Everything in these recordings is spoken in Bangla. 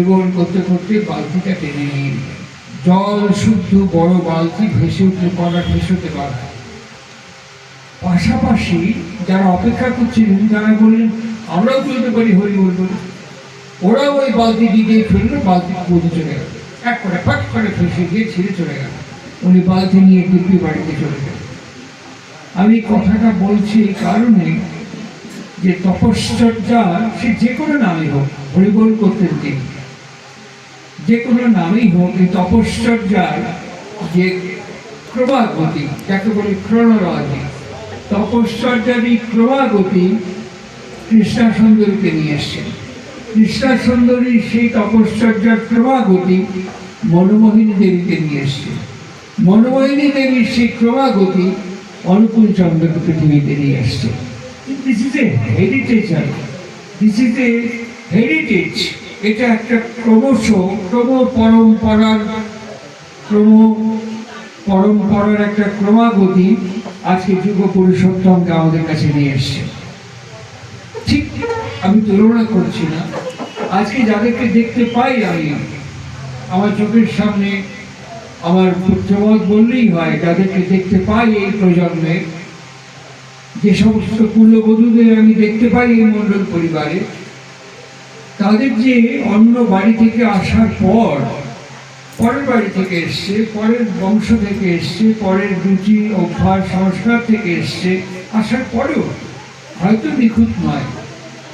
হরিবোল করতে করতে বালতিটা টেনে নিয়ে নিলেন। জল শুদ্ধ বড় বালতি ভেসে উঠে কলা ভেসতে পারে। পাশাপাশি যারা অপেক্ষা করছিলেন তারা বললেন আমরাও তুলতে পারি হরিবোল বলে। ওরাও ওই বালতি দিয়ে ফেললো, বালতি পড়ে চলে গেল, এক করে ফাট করে ফেসে গিয়ে ছিঁড়ে চলে গেল। উনি বালতি নিয়ে দিব্যি বাড়িতে চলে গেলেন। আমি কথাটা বলছি এই কারণে যে তপশ্চর্যা সে যে কোনো নামই হোক, হরিবোল করতেন তিনি, যে কোনো নামই হোক, এই তপশ্চর্যার যে ক্রমাগতি, যাকে বলি ক্রোনোলজি, তপশ্চর্যার এই ক্রমাগতি কৃষ্ণা সুন্দরীকে নিয়ে এসছেন। কৃষ্ণা সুন্দরী সেই তপশ্চর্যার ক্রমাগতি মনমোহিনী দেবীকে নিয়ে এসছেন। মনমোহিনী দেবীর সেই ক্রমাগতি অনুকূল চন্দ্রকে পৃথিবীতে নিয়ে এসছে। This is a heritage, this is a heritage. এটা একটা ক্রমশ পরম্পরার একটা ক্রমাগতি আজকে যুগ পুরুষোত্তমকে আমাদের কাছে নিয়ে এসছে। ঠিক আমি তুলনা করছি না, আজকে যাদেরকে দেখতে পাই আমি আমার চোখের সামনে, আমার পুত্রবধ বললেই হয়, যাদেরকে দেখতে পাই এই প্রজন্মে, যে সমস্ত কুলবধূদের আমি দেখতে পাই এই মণ্ডল পরিবারে, তাদের যে অন্য বাড়ি থেকে আসার পর, পরের বাড়ি থেকে এসছে, পরের বংশ থেকে এসছে, পরের রুচি অভ্যাস সংস্কার থেকে এসছে, আসার পরেও হয়তো নিখুঁত নয়,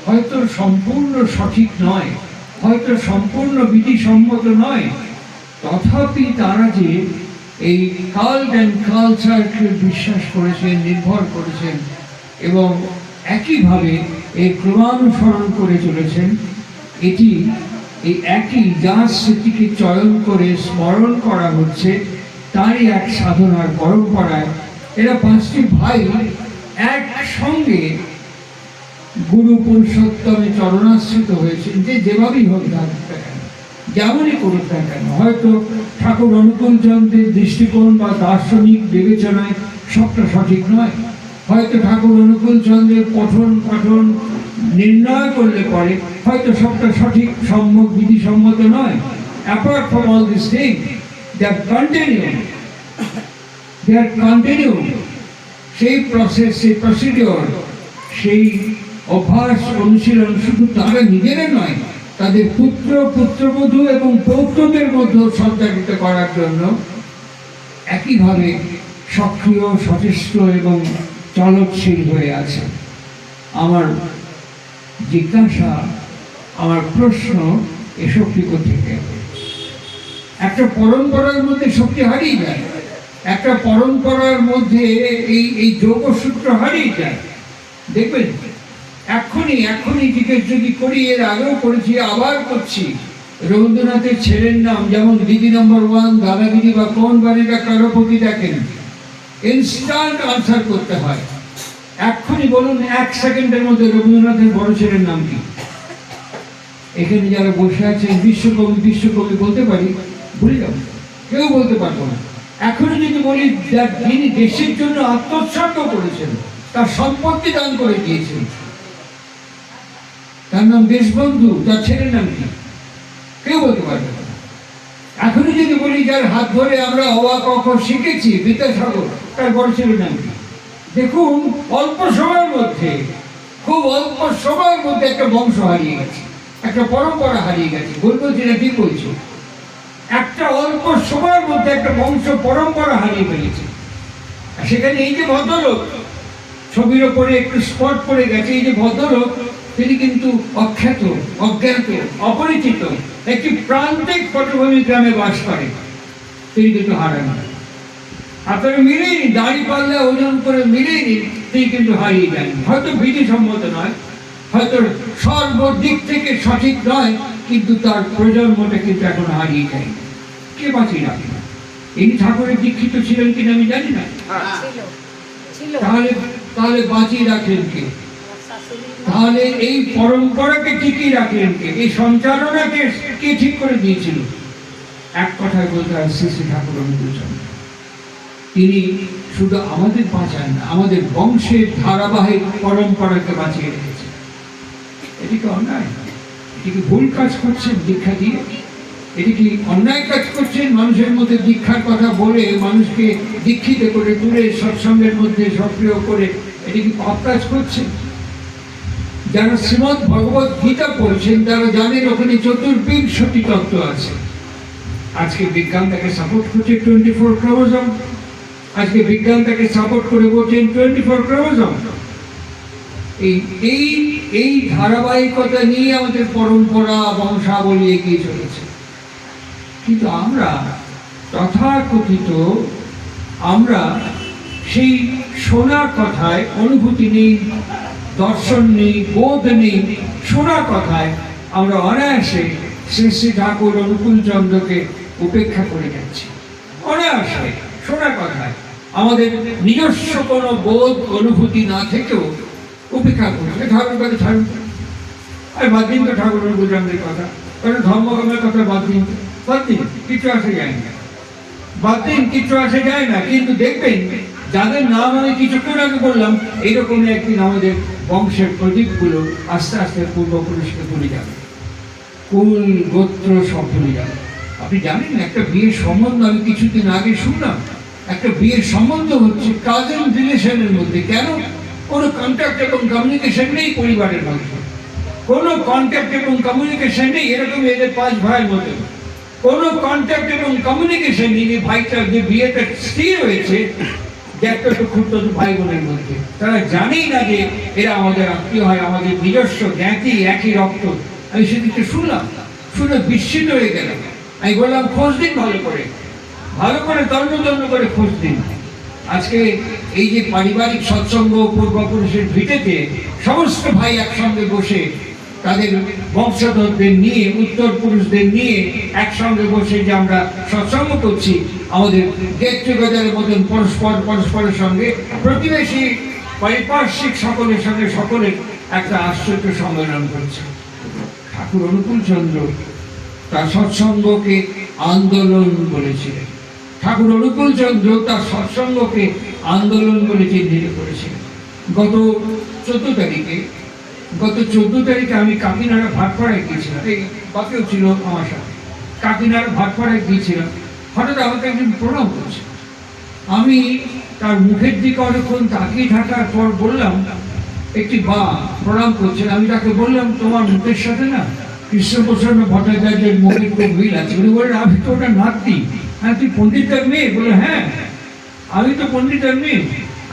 হয়তো সম্পূর্ণ সঠিক নয়, হয়তো সম্পূর্ণ বিধিসম্মত নয়, তথাপি তারা যে এই কাল্ট অ্যান্ড কালচারকে বিশ্বাস করেছেন, নির্ভর করেছেন এবং একইভাবে এই ক্রমানুসরণ করে চলেছেন, এটি এই একই যার স্মৃতিকে চয়ন করে স্মরণ করা হচ্ছে তারই এক সাধনার পরম্পরায় এরা পাঁচটি ভাই একসঙ্গে গুরু পুরুষোত্তমে চরণাশ্রিত হয়েছেন। যে যেভাবেই হোক না কেন, যেমনই করুক না কেন, হয়তো ঠাকুর অনুকূল চন্দ্রের দৃষ্টিকোণ বা দার্শনিক বিবেচনায় সবটা সঠিক নয়, হয়তো ঠাকুর অনুকূল চন্দ্রের পঠন নির্ণয় করলে পরে হয়তো সবটা সঠিক সম্মত বিধিসম্মত নয়। Apart from all this thing, they are continue সেই প্রসেস, সেই প্রসিডিওর, সেই অভ্যাস অনুশীলন শুধু তারা নিজেরা নয়, তাদের পুত্রবধূ এবং পৌত্রদের মধ্যেও সঞ্চারিত করার জন্য একইভাবে সক্রিয়, সচেষ্ট এবং চলৎশীল হয়ে আছে। আমার জিজ্ঞাসা, আমার প্রশ্ন, এ শক্তি কোথেকে? একটা পরম্পরার মধ্যে শক্তি হারিয়ে যায়, একটা পরম্পরার মধ্যে এই যোগসূত্র হারিয়ে যায়। দেখবেন এখনই জিজ্ঞেস যদি করি, এর আগেও করেছি, আবার করছি, রবীন্দ্রনাথের ছেলের নাম যেমন দিদি নম্বর 1, দাদাগিরি বা কোন বাড়িটা কারো প্রতি দেখেন, ইনস্ট্যান্ট আনসার করতে হয়। এখনই বলুন 1 সেকেন্ডের মধ্যে রবীন্দ্রনাথের বড় ছেলের নাম কি? এখানে যারা বসে আছেন বিশ্বকবি বলতে পারি, ভুলে যাব, কেউ বলতে পারবো না। এখনই যদি বলি যিনি দেশের জন্য আত্মোৎসর্গ করেছেন, তার সম্পত্তি দান করে দিয়েছেন, তার নাম দেশবন্ধু, তার ছেলের নাম কি? কেউ বলতে পারবে না। এখনই যদি বলি যার হাত ধরে আমরা অ ক খ শিখেছি, বিদ্যাসাগর, তার বড় ছেলের নাম কি? দেখুন, অল্প সময়ের মধ্যে, খুব অল্প সময়ের মধ্যে একটা বংশ হারিয়ে গেছে, একটা পরম্পরা হারিয়ে গেছে। বলবো যেটা ঠিক বলছি, একটা অল্প সময়ের মধ্যে একটা বংশ পরম্পরা হারিয়ে ফেলেছে। সেখানে এই যে ভদ্রলোক, ছবির ওপরে একটু স্পট পড়ে গেছে, এই যে ভদ্রলোক, তিনি কিন্তু অখ্যাত, অজ্ঞাত, অপরিচিত একটি প্রান্তিক পটভূমি গ্রামে বাস করে, তিনি কিন্তু হারান। আপনারা মিলেই নিন, দাড়ি পাল্লা ওজন করে মিলেই নিন, তিনি কিন্তু হারিয়ে যান। হয়তো বিধিসম্মত নয়, হয়তো সর্বদিক থেকে সঠিক নয়, কিন্তু তার প্রজন্মটা কিন্তু এখন হারিয়ে যায়। কে বাঁচিয়ে রাখে? ইনি ঠাকুরের দীক্ষিত ছিলেন কিনা আমি জানি না, তাহলে বাঁচিয়ে রাখলেন কে? তাহলে এই পরম্পরাকে টিকিয়ে রাখলেন কে? এই সঞ্চালনাকে কে ঠিক করে দিয়েছিল? এক কথায় বলতে হয় শ্রী শ্রী ঠাকুর অনুকূল চন্দ্র। তিনি শুধু আমাদের বাঁচান না, আমাদের বংশের ধারাবাহিক পরম্পরাকে বাঁচিয়ে রেখেছেন। এটি কি অন্যায়? এটি কি ভুল কাজ করছেন দীক্ষা দিয়ে? এটি কি অন্যায় কাজ করছেন? মানুষের মধ্যে দীক্ষার কথা বলে মানুষকে দীক্ষিত করে তুলে সৎসঙ্গের মধ্যে সক্রিয় করে এটি কি পাপ কাজ করছেন? যারা শ্রীমদ্ ভগবত গীতা পড়ছেন তারা জানেন ওখানে চতুর্বিংশতি তত্ত্ব আছে। আজকে বিজ্ঞান তাকে সাপোর্ট করছে 24 ক্রোমোজোম। আজকে বিজ্ঞান তাকে সাপোর্ট করে বলছেন 24 ক্রোমোজোম। এই ধারাবাহিকতা নিয়ে আমাদের পরম্পরা বংশাবলী এগিয়ে চলেছে। কিন্তু আমরা তথাকথিত আমরা সেই শোনার কথায় অনুভূতি নেই, দর্শন নেই, বোধ নেই, শোনার কথায় আমরা অনায়াসে শ্রী শ্রী ঠাকুর অনুকূল চন্দ্রকে উপেক্ষা করে যাচ্ছি। অনায়াসে শোনার কথায় আমাদের নিজস্ব কোনো বোধ অনুভূতি না থেকেও উপেক্ষা করছে। ঠাকুর কথা ঠাকুর আর বাদ দিন তো ঠাকুর অনুকূল চন্দ্রের কথা, কারণ ধর্মকর্মের কথা বাদ দিন কিছু আসে যায় না, বাদ দিন কিছু আসে যায় না। কিন্তু দেখবেন যাদের নাম আমি কিছুক্ষণ আগে বললাম, এইরকমই একদিন আমাদের বংশের প্রদীপগুলো আস্তে আস্তে পূর্বপুরুষকে ভুলে যাবে, কুল গোত্র সব ভুলে যাবে। আপনি জানেন একটা বিয়ের সম্বন্ধ আমি কিছুদিন আগে শুনলাম, একটা বিয়ের সম্বন্ধ হচ্ছে কাজিন রিলেশনের মধ্যে। কেন? কোনো কন্ট্যাক্ট এবং কমিউনিকেশন নেই পরিবারের মধ্যে, কোনো কন্ট্যাক্ট এবং কমিউনিকেশন নেই। এরকম এদের 5 ভাইয়ের মধ্যে কোনো কন্ট্যাক্ট এবং কমিউনিকেশন নেই। যে ভাইটার যে বিয়েটা স্থির হয়েছে যে একটা ক্ষুদ্র ভাই বোনের মধ্যে, তারা জানেই না যে এরা আমাদের আত্মীয় হয়, আমাদের নিজস্ব জ্ঞাতি, একই রক্ত। আমি সেদিকে শুনলাম, শুনে বিস্মিত হয়ে গেলাম। আমি বললাম খোঁজ দিন, ভালো করে দণ্ড করে খোঁজ দিন। আজকে এই যে পারিবারিক সৎসঙ্গ পূর্বপুরুষের ভিটেতে সমস্ত ভাই একসঙ্গে বসে তাদের বংশধরদের নিয়ে, উত্তর পুরুষদের নিয়ে একসঙ্গে বসে যে আমরা সৎসঙ্গ করছি, আমাদের গেট টুগেদারের মতন পরস্পরের সঙ্গে প্রতিবেশী পারিপার্শ্বিক সকলের সঙ্গে সকলের একটা আশ্চর্য সম্মেলন করছে। ঠাকুর অনুকূল চন্দ্র তার সৎসঙ্গকে আন্দোলন বলেছিলেন। ঠাকুর অনুকূল চন্দ্র তার সৎসঙ্গকে আন্দোলন বলে চিহ্নিত করেছিলেন। গত 14 তারিখে আমি কাকিনাড়া ভাটপাড়ায় গিয়েছিলাম। এই বাকিও ছিল আমার সাথে। কাকিনাড়া ভাটপাড়ায় গিয়েছিলাম। হঠাৎ আমাকে একজন প্রণাম করছে। আমি তার মুখের দিকে অনেকক্ষণ তাকিয়ে থাকার পর বললাম, একটি বা প্রণাম করছেন, আমি তাকে বললাম তোমার মুখের সাথে না কৃষ্ণপ্রসন্ন ভট্টাচার্যের মুখের খুব মিল আছে। উনি বললেন আমি তো ওটা নাতি। হ্যাঁ, তুই পণ্ডিতের মেয়ে? বলে হ্যাঁ আমি তো পণ্ডিতের মেয়ে।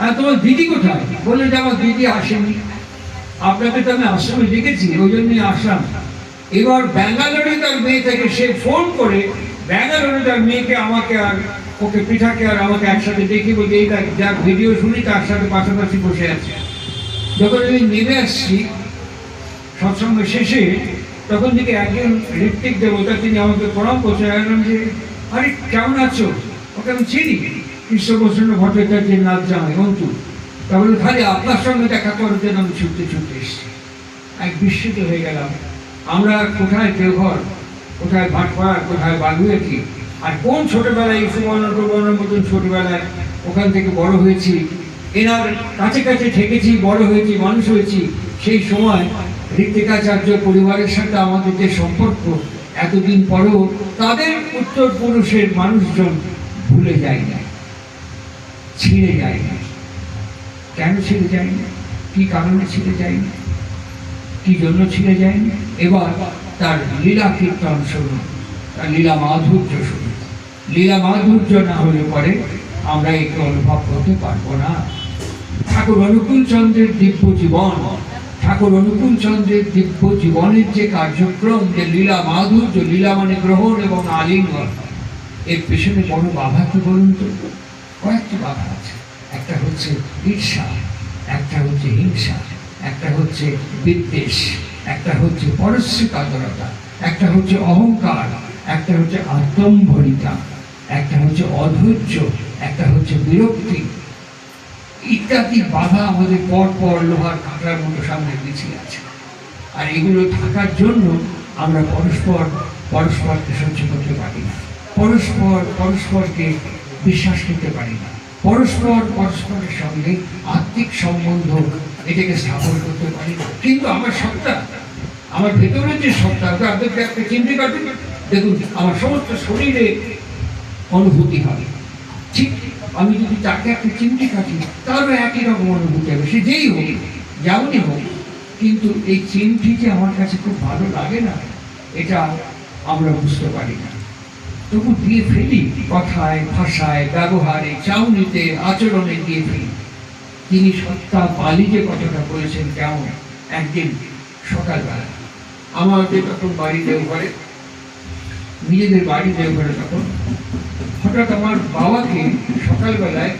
আর তোমার দিদি কোথায়? বললে যে আমার দিদি আসেনি, আপনাকে তো আমি আশ্রমে দেখেছি, ওই জন্যই আসলাম। এবার ব্যাঙ্গালোরে তার মেয়ে থেকে সে ফোন করে ব্যাঙ্গালোরে তার মেয়েকে, আমাকে আর ওকে পিঠাকে আর আমাকে একসাথে দেখি, বলতে এইটা যার ভিডিও শুনি তার সাথে পাশাপাশি বসে আছে। যখন আমি নেমে আসছি সৎসঙ্গ শেষে, তখন থেকে একজন ঋত্বিক দেবতা তিনি আমাকে প্রণাম করছে। বললাম যে আরে কেমন আছো? ওকে আমি চিনি, কৃষ্ণপ্রসন্ন ভট্টাচার্যের নাচ জামাই অন্তু। তাহলে খালি আপনার সঙ্গে দেখা করার জন্য আমি ছুটতে এসেছি। এক বিস্মিত হয়ে গেলাম। আমরা কোথায় দেওঘর, কোথায় ভাটপাড়া, কোথায় বাগুয়াটি, আর কোন ছোটবেলায় সুবর্ণের মতন ছোটবেলায় ওখান থেকে বড় হয়েছি, এনার কাছে কাছে থেকেছি, বড় হয়েছি, মানুষ হয়েছি। সেই সময় ঋত্বিকাচার্য পরিবারের সাথে আমাদের যে সম্পর্ক, এতদিন পরেও তাদের উত্তর পুরুষের মানুষজন ভুলে যায় না, ছিঁড়ে যায় না। কেন ছিঁড়ে যায় না? কি কারণে ছিঁড়ে যায় না? কি জন্য ছিঁড়ে যায় না? এবার তার লীলা কীর্তন শুনুন, তার লীলা মাধুর্য শুনুন। লীলা মাধুর্য না হলে পরে আমরা একে অনুভব করতে পারবো না। ঠাকুর অনুকূল চন্দ্রের দিব্য জীবন, ঠাকুর অনুকূল চন্দ্রের দিব্য জীবনের যে কার্যক্রম, যে লীলা মাধুর্য, লীলা মানে গ্রহণ এবং আলিঙ্গন, এর পেছনে বড় বাধা কি বলুন তো? কয়েকটি বাধা আছে। একটা হচ্ছে ঈর্ষা, একটা হচ্ছে হিংসা, একটা হচ্ছে বিদ্বেষ, একটা হচ্ছে পরশ্রীকাতরতা, একটা হচ্ছে অহংকার, একটা হচ্ছে আত্মম্ভরিতা, একটা হচ্ছে অধৈর্য, একটা হচ্ছে বিরক্তি ইত্যাদি বাধা আমাদের পর লোহার কাঁটার মতো সামনে পিছিয়ে আছে। আর এগুলো থাকার জন্য আমরা পরস্পরকে সহ্য করতে পারি না, পরস্পরকে বিশ্বাস করতে পারি না, পরস্পরের সঙ্গে আত্মিক সম্বন্ধ এটাকে স্থাপন করতে পারি না। কিন্তু আমার সত্তা আমার ভেতরে যে সত্তা, তাদেরকে একটা চিমটি কাটুন, দেখুন আমার সমস্ত শরীরে অনুভূতি হবে। ঠিক আমি যদি তাকে একটা চিমটি কাটি, তাহলে একই রকম অনুভূতি হবে, সে যেই হোক, যেমনই হোক। কিন্তু এই চিমটি যে আমার কাছে খুব ভালো লাগে না, এটা আমরা বুঝতে পারি না, তবু দিয়ে ফেলি, কথায়, ভাষায়, ব্যবহারে, চাউনিতে, আচরণে দিয়ে ফেলি। তিনি সত্তা বালি যে কথাটা বলেছেন, কেমন একদিন সকালবেলা আমাদের তখন বাড়ি দেওঘরে, নিজেদের বাড়ি দেওঘরে, তখন হঠাৎ আমার বাবাকে সকালবেলায়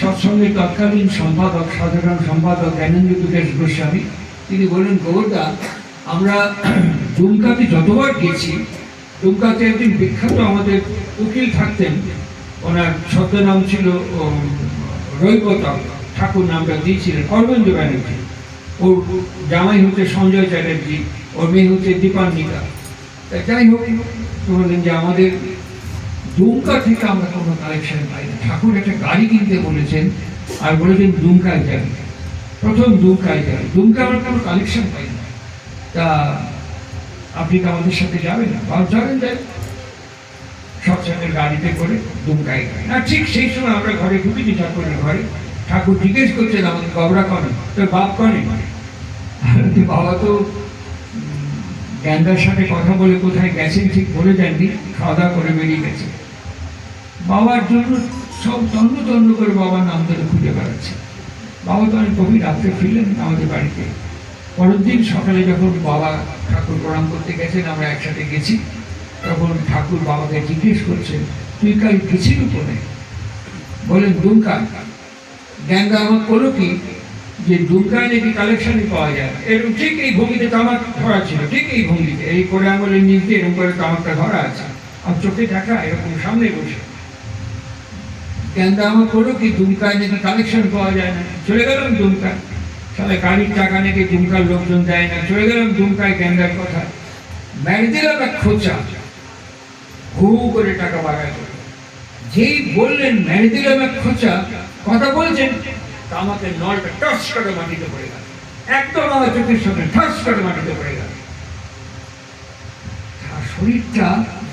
সৎসঙ্গের তৎকালীন সম্পাদক, সাধারণ সম্পাদক জ্ঞানেন্দ্র বিকাশ গোস্বামী, তিনি বললেন, গৌরদা, আমরা দুমকাতে যতবার গেছি, দুমকাতে একদিন বিখ্যাত আমাদের উকিল থাকতেন, ওনার ছদ্মনাম ছিল রৈবতক ঠাকুর, নামটা দিয়েছিলেন অরবিন্দ ব্যানার্জি। ওর জামাই হচ্ছে সঞ্জয় চ্যাটার্জি, ওর মেয়ে হচ্ছে দীপান্বিতা। যাই হোক, বললেন যে আমাদের দুমকা থেকে আমরা কোনো কালেকশন পাই না। ঠাকুর একটা গাড়ি কিনতে বলেছেন, আর বলেছেন দুমকায় যাবে, প্রথম দুমকায় যাবে, দুমকা আমরা কোনো কালেকশন পাই না, তা আপনি কি আমাদের সাথে যাবেন? যাবেন, যাই সৎসঙ্গের গাড়িতে করে দুমকায় যাবেন। আর ঠিক সেই সময় আমরা ঘরে ঢুকেছি, ঠাকুরের ঘরে। ঠাকুর জিজ্ঞেস করছেন আমাকে, গবরা করেন তোর বাপ করেন? বাবা তো জ্ঞানদার সাথে কথা বলে কোথায় গেছেন ঠিক বলে যাননি, খাওয়া দাওয়া করে বেরিয়ে গেছে। বাবার জন্য সব তন্ন তন্ন করে বাবার নাম ধরে খুঁজে বেড়াচ্ছে। বাবা তো অনেক গভীর রাত্রে ফিরলেন আমাদের বাড়িতে। পরের দিন সকালে যখন বাবা ঠাকুর প্রণাম করতে গেছেন, আমরা একসাথে গেছি, তখন ঠাকুর বাবাকে জিজ্ঞেস করছেন, তুই কাল গেছিলি কোনে? বলেন দুমকা। জ্ঞানদা আমার করো কি যে দুমকায় নাকি কালেকশনই পাওয়া যায়, এরকম ঠিক এই ভঙ্গিতে তামাক ধরা ছিল, ঠিক এই ভঙ্গিতে, এই করে আঙুলের নিচ দিয়ে এরকম করে তামাকটা ধরা আছে, আর চোখে দেখা এরকম সামনে বসে। জ্ঞানদা আমার করো কি দুমকায় নাকি কালেকশন পাওয়া যায় না। চলে গেলাম দুমকায়, তাহলে গাড়ির টাকা নাকি দুমকার লোকজন দেয় না। চলে গেলাম দুমকায় জ্ঞানদার কথা, মেরে দিলাম এক খোঁচা, হু করে টাকা বাড়ায়। যেই বললেন মেরে দিলাম এক খোঁচা, কথা বলছেন, আমাকে নলটা টস করে মাটিতে পড়ে গেল, একদম আমার চোখের সামনে ঠস করে মাটিতে পড়ে গেল। শরীরটা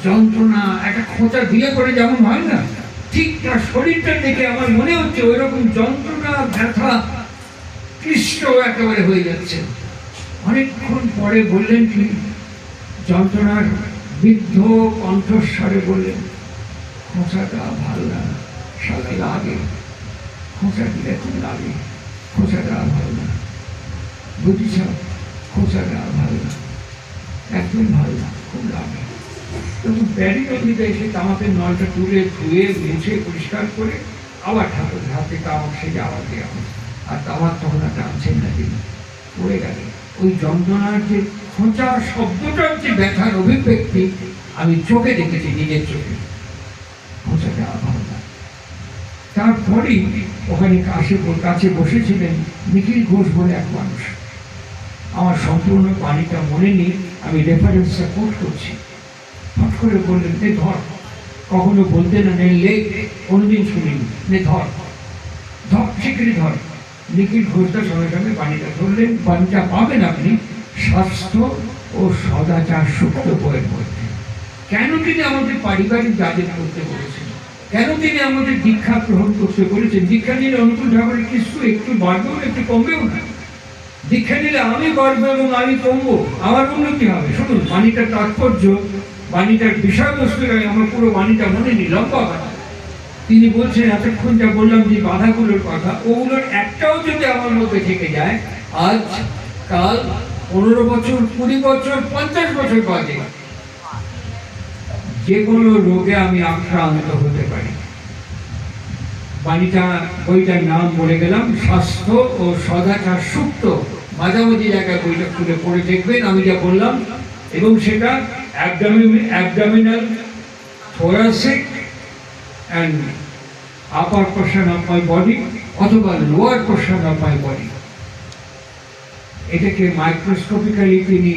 যন্ত্রণা, একটা খোঁচা দিলে পরে যেমন হয় না, ঠিক তার শরীরটা দেখে আমার মনে হচ্ছে ওই রকম যন্ত্রণা, ব্যথা, ক্লিষ্ট একেবারে হয়ে যাচ্ছে। অনেকক্ষণ পরে বললেন কি, যন্ত্রণার বৃদ্ধ কণ্ঠস্বরে বললেন, খোঁচাটা ভালো না, সাথে লাগে, খোঁচা দিলে খুব লাগে, খোঁচাটা ভালো না, বুঝিস, খোঁচাটা ভালো না, একদম ভালো না, খুব লাগে। তখন প্যারিগন্ডিতে এসে তামাকের নলটা তুলে ধুয়ে মুছে পরিষ্কার করে আবার ঠাকুরের হাতে তামাক সেই আবার দেওয়া হয়। আর তামাক তখন আর টানছেন না, তিনি পড়ে গেলেন। ওই যন্ত্রণার যে খোঁচা শব্দটার যে ব্যথার অভিব্যক্তি আমি চোখে দেখেছি, নিজের চোখে, খোঁচাটা ভালো না। তারপরেই ওখানে কাছে বসেছিলেন নিখিল ঘোষ বলে এক মানুষ, আমার সম্পূর্ণ বাণীটা মনে নেই, আমি রেফারেন্সটা কোট করছি। হট করে বললেন, নে ধর, কখনো বলতে না নেই লে, কোনোদিন শুনিনি, নে ধর, ধর শিগগিরি ধর। নিখিল ঘোষটার সঙ্গে সঙ্গে বাণীটা ধরলেন। বাণীটা পাবেন আপনি স্বাস্থ্য ও সদাচার সুপ্ত বইয়ের মধ্যে। কেন তিনি আমাদের পারিবারিক যাদের করতে বলেছেন, কেন তিনি আমাদের দীক্ষা গ্রহণ করতে বলেছেন? দীক্ষা নিলে অনুকূল ঠাকুরের কিছু একটু বাড়বেও একটু কমবেও না। দীক্ষা নিলে আমি বাড়বো এবং আমি কমবো, আমার উন্নতি হবে। শুনুন বাণীটার তাৎপর্য, বাণীটার বিষয়বস্তু, আমার পুরো বাণীটা মনে নি, লম্বা বাণী। তিনি বলছেন, এতক্ষণ যা বললাম যে বাধাগুলোর কথা, ওগুলোর একটাও যদি আমার মধ্যে থেকে যায়, আজ কাল 15 বছর, 20 বছর, 50 বছর বাদে যে কোনো রোগে আমি আক্রান্ত হতে পারি। বাণীটা, বইটার নাম বলে গেলাম, স্বাস্থ্য ও সদাচার সুপ্ত। মাঝামাঝি জায়গায় বইটা খুলে পড়ে দেখবেন আমি যা বললাম, এবং সেটা abdominal, thoracic and upper portion of my body অথবা lower portion of my body। এটাকে মাইক্রোস্কোপিক্যালি তিনি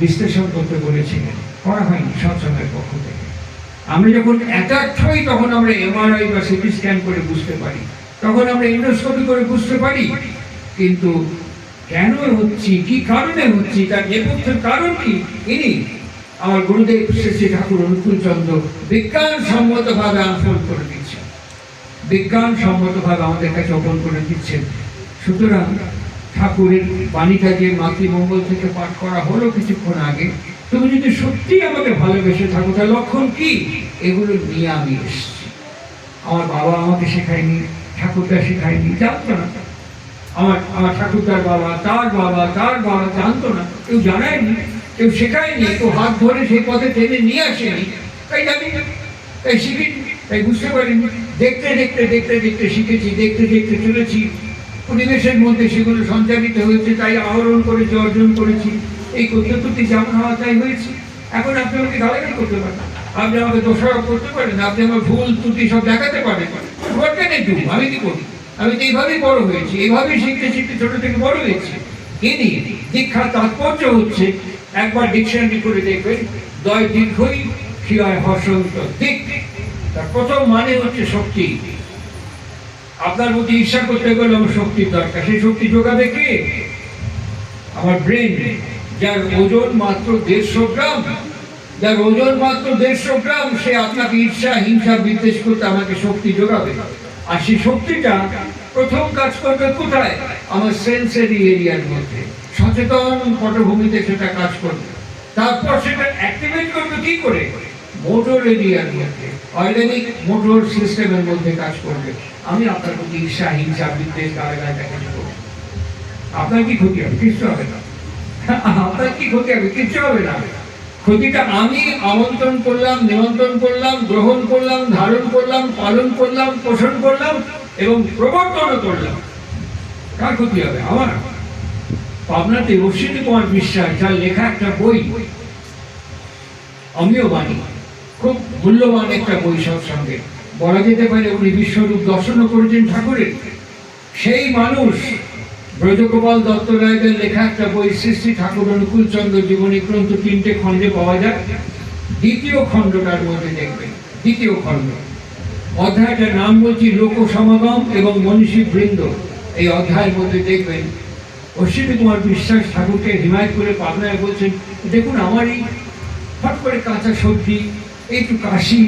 বিশ্লেষণ করতে বলেছিলেন, করা হয়নি সৎসঙ্গের পক্ষ থেকে। আমরা যখন অ্যাটাক হই তখন আমরা এমআরআই বা সিটি স্ক্যান করে বুঝতে পারি, তখন আমরা এন্ডোস্কোপি করে বুঝতে পারি, কিন্তু কেন হচ্ছি, কি কারণে হচ্ছি, তার নেপথ্যের কারণ কি, ইনি আমার গুরুদেব শ্রী শ্রী ঠাকুর অনুকূল চন্দ্র বিজ্ঞানসম্মত ভাবে আনফোল্ড করে দিচ্ছেন, বিজ্ঞানসম্মত ভাবে আমাদের কাছে ওপেন করে দিচ্ছেন। সুতরাং ঠাকুরের বাণীটা যে মাতৃমঙ্গল থেকে পাঠ করা হলো কিছুক্ষণ আগে, তুমি যদি সত্যি আমাকে ভালোবেসে থাকো তার লক্ষণ কি, এগুলো নিয়ে আমি এসেছি। আমার বাবা আমাকে শেখায়নি, ঠাকুরদা শেখায়নি, জানতো না। আমার ঠাকুরদার বাবা, তার বাবা, তার বাবা জানতো না, কেউ জানায়নি, কেউ শেখায়নি, কেউ হাত ধরে সেই পথে টেনে নিয়ে আসেনি। তাই জানি না, তাই শিখিনি, তাই বুঝতে পারিনি। দেখতে দেখতে দেখতে দেখতে শিখেছি, দেখতে দেখতে চলেছি, পরিবেশের মধ্যে সেগুলো সঞ্চারিত হয়েছে, তাই আহরণ করেছি, অর্জন করেছি। এই করতে করতে যেমন হওয়া তাই হয়েছে। এখন আপনি আমাকে গালাগাল করতে পারেন, আপনি আমাকে দোষারোপ করতে পারেন, আপনি আমার ভুল ত্রুটি সব দেখাতে পারেন, আমি কি করি? আমি তো এইভাবেই বড় হয়েছি, এইভাবেই শিখতে শিখতে ছোট থেকে বড় হয়েছি। ইনি দীক্ষার তাৎপর্য হচ্ছে, একবার ডিকশনারি করে দেখবেন, দয় দীর্ঘই শিয়ায় হর্ষন্ত দিক, তার প্রথম মানে হচ্ছে শক্তি। আপনার মধ্যে ঈর্ষা করতে গেলে আমার শক্তির দরকার, সেই শক্তি যোগাবে কে? আমার ব্রেন, যার ওজন মাত্র 150 গ্রাম, যার ওজন মাত্র 150 গ্রাম, সে আপনাকে ঈর্ষা, হিংসা, বিদ্বেষ করতে আমাকে শক্তি যোগাবে। আর সেই শক্তিটা প্রথম কাজ করবে কোথায়? আমার সেন্সারি এরিয়ার মধ্যে, সচেতন পটভূমিতে সেটা কাজ করবে। তারপর সেটা অ্যাক্টিভেট করবে কি করে? মোটর এরিয়ার মধ্যে, অর্গানিক মোটর সিস্টেমের মধ্যে কাজ করবে। আমি আপনার প্রতি ঈর্ষা, হিংসা, বিদ্বেষ, গালাগাল দেখাতে করব, আপনার কি ক্ষতি হবে? কিচ্ছু হবে না। আপনার কি ক্ষতি হবে? কিচ্ছু হবে না। ক্ষতিটা আমি আমন্ত্রণ করলাম, নিমন্ত্রণ করলাম, গ্রহণ করলাম, ধারণ করলাম, পালন করলাম, পোষণ করলাম এবং প্রবর্তন করলাম। কার ক্ষতি হবে? আমার। পাবনাতে অশ্বিনী কুমার বিশ্বাস, যার লেখা একটা বই আমিও বানি, খুব মূল্যবান একটা বই, সৎসঙ্গে বলা যেতে পারে উনি বিশ্বরূপ দর্শনও করেছেন ঠাকুরের। সেই মানুষ ব্রজগোপাল দত্ত রায়দের লেখা একটা বই, শ্রী শ্রী ঠাকুর অনুকূল চন্দ্র জীবনী গ্রন্থ, 3টে খণ্ডে পাওয়া যায়। দ্বিতীয় খণ্ডটার মধ্যে দেখবেন, দ্বিতীয় খণ্ড, অধ্যায়টার নাম বলছি লোক সমাগম এবং মনীষী বৃন্দ। এই অধ্যায়ের মধ্যে দেখবেন অশ্বিনী কুমার বিশ্বাস ঠাকুরকে হিমায়ত করে পাবনায় বলছেন, দেখুন আমার এই হট করে কাঁচা সর্দি, একটু কাশি,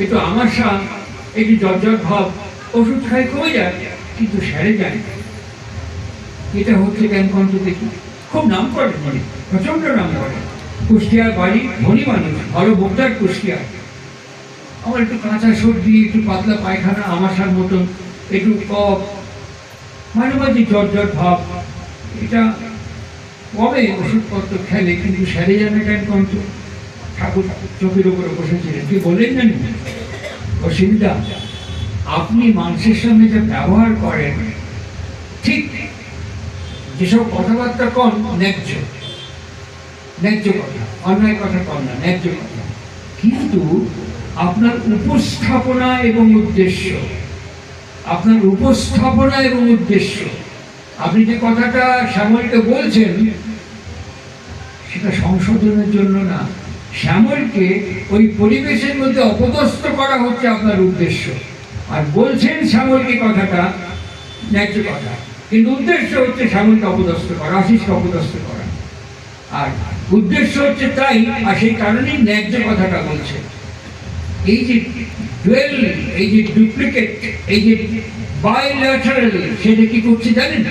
একটু আমাশা, একটু জ্বর ভাব, ওষুধ খাই কমে যায়, কিন্তু সেরে যায়। এটা হচ্ছে কেন কন্ত দেখি, খুব নাম করে, মানে প্রচন্ড নাম করে, কুষ্টিয়ার বাড়ি, ধনী মানুষ, ভালো বোগদার কুষ্টিয়ার। আমার একটু কাঁচা সর্দি, একটু পাতলা পায়খানা, আমাশার মতন, একটু কফ, মাঝে মাঝে জ্বর ভাব, এটা কবে ওষুধপত্র খেলে কিন্তু সেরে যাবে কেন কন্ত। ঠাকুর চোখের উপরে বসেছিলেন, কি বললেন জানেন? অসুবিধা, আপনি মানুষের সঙ্গে যে ব্যবহার করেন, ঠিক যেসব কথাবার্তা কন ন্যায্য, ন্যায্য কথা, অন্যায় কথা কন না, ন্যায্য কথা, কিন্তু আপনার উপস্থাপনা এবং উদ্দেশ্য, আপনার উপস্থাপনা এবং উদ্দেশ্য, আপনি যে কথাটা শ্যামলকে বলছেন সেটা সংশোধনের জন্য না, শ্যামলকে ওই পরিবেশের মধ্যে অপদস্থ করা হচ্ছে আপনার উদ্দেশ্য। আর বলছেন শ্যামলকে কথাটা ন্যায্য কথা, কিন্তু উদ্দেশ্য হচ্ছে শ্যামলকে অপদস্থ করা, আশিসকে অপদস্থ করা, আর উদ্দেশ্য হচ্ছে তাই, আর সেই কারণেই ন্যায্য কথাটা বলছে। এই যে ডুয়েল, এই যে ডুপ্লিকেট, এই যে বাইল্যাটারাল, সেটা কি করছে জানেন?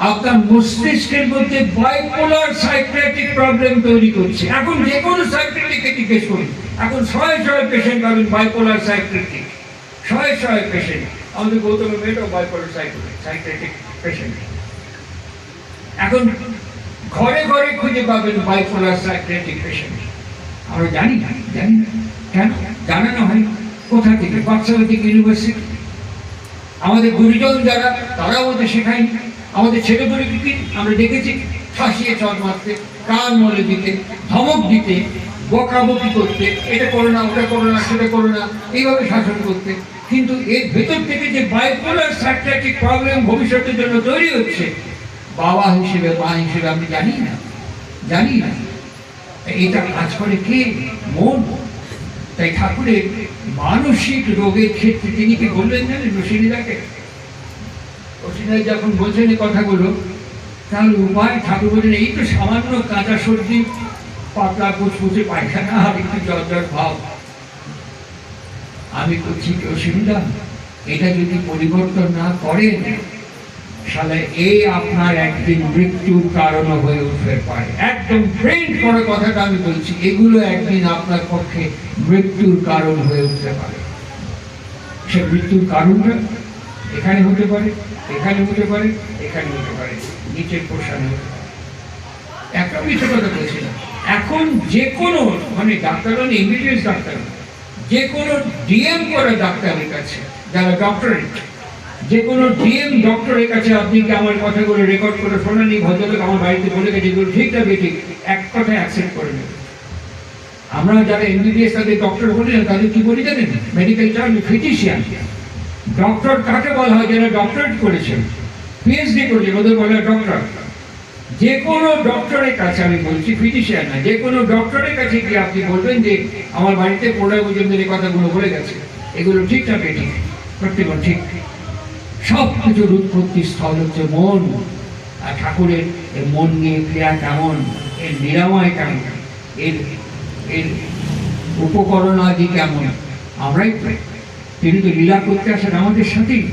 আপনার মস্তিষ্কের মধ্যে বাইপোলার সাইকিয়াট্রিক প্রবলেম তৈরি করছে। এখন যে কোনো সাইকিয়াট্রিককে জিজ্ঞেস করুন, এখন শয়ে শয়ে পেশেন্ট পাবেন বাইপোলার সাইকিয়াট্রিক, শয়ে শয়ে পেশেন্ট। আমাদের গৌতমের মেয়েটাও বাইপোলার সাইকিয়াট্রিক পেশেন্ট। এখন ঘরে ঘরে খুঁজে পাবেন বাইপোলার সাইকিয়াট্রিক পেশেন্ট। আমরা জানি না, জানি না কেন জানানো হয় কোথা থেকে? বাচ্চারা থেকে, ইউনিভার্সিটি, আমাদের গুরুজন যারা, তারা আমাদের শেখায়নি। আমাদের ছেলেগুলিকে কি আমরা দেখেছি ফাঁসিয়ে চর মারতে, কান মলে দিতে, ধমক দিতে, বকাবকি করতে, এটা করো না, ওটা করো না, সেটা করো না, এইভাবে শাসন করতে। কিন্তু এর ভেতর থেকে যে বাইপোলার সাইকিয়াট্রিক প্রবলেম ভবিষ্যতের জন্য তৈরি হচ্ছে, বাবা হিসেবে, মা হিসেবে আমি জানি না, জানি না এটা কাজ করে কে? মন। তাই ঠাকুরের মানসিক রোগের ক্ষেত্রে তিনি কি বললেন জানেন? রসিনীদাকে, রসিনীদা যখন বলছেন এই কথাগুলো, তাহলে উপায় ঠাকুর বলেন এই তো সামান্য কাঁচা সর্দি, পাতলা কুচকুচে পায়খানা আর একটু জ্বর জ্বর ভাব, আমি করছি কি অসুবিধা? এটা যদি পরিবর্তন না করেন তাহলে এই আপনার একদিন মৃত্যুর কারণ হয়ে উঠতে পারে। একদম প্রিন্ট করে কথাটা আমি বলছি, এগুলো একদিন আপনার পক্ষে মৃত্যুর কারণ হয়ে উঠতে পারে। সে মৃত্যুর কারণটা এখানে হতে পারে, এখানে হতে পারে, এখানে হতে পারে, নিচের পোষণে হতে পারে। একটা মিথ্যে কথা বলছিলাম, এখন যে কোনো মানে ডাক্তার এমবিবিএস ডাক্তার, যে কোনো ডিএম করা ডাক্তারের কাছে, যারা ডক্টরেট, যে কোনো ডিএম ডক্টরের কাছে আপনি কি আমার কথাগুলো রেকর্ড করে শোনানি, ভদ্রলোক আমার বাড়িতে বলে গেছে যেগুলো ঠিক না বেঠিক, এক কথায় অ্যাকসেপ্ট করে নেবে। আমরা যারা এমবিবিএস তাদের ডক্টর বলি না, তাদের কি বলি জানেন? Medical term physician. ডক্টর কাকে বলা হয়? যারা ডক্টরেট করেছেন, পিএইচডি করেছেন, ওদের বলা হয় ডক্টর। যে কোনো ডক্টরের কাছে, আমি বলছি ফিজিশিয়ান না, যে কোনো ডক্টরের কাছে গিয়ে আপনি বলবেন যে আমার বাড়িতে 15 বছর ধরে কথাগুলো বলে গেছে, এগুলো ঠিক না বেঠিক? প্রত্যেকবার ঠিক। সব কিছুর উৎপত্তি স্থল হচ্ছে মন। আর ঠাকুরের এর মন নিয়ে ক্রিয়া কেমন, এর নিরাময় কেমন, এর এর উপকরণ আদি কেমন, আমরাই তিনি তো লীলা করতে আসেন আমাদের সাথেই।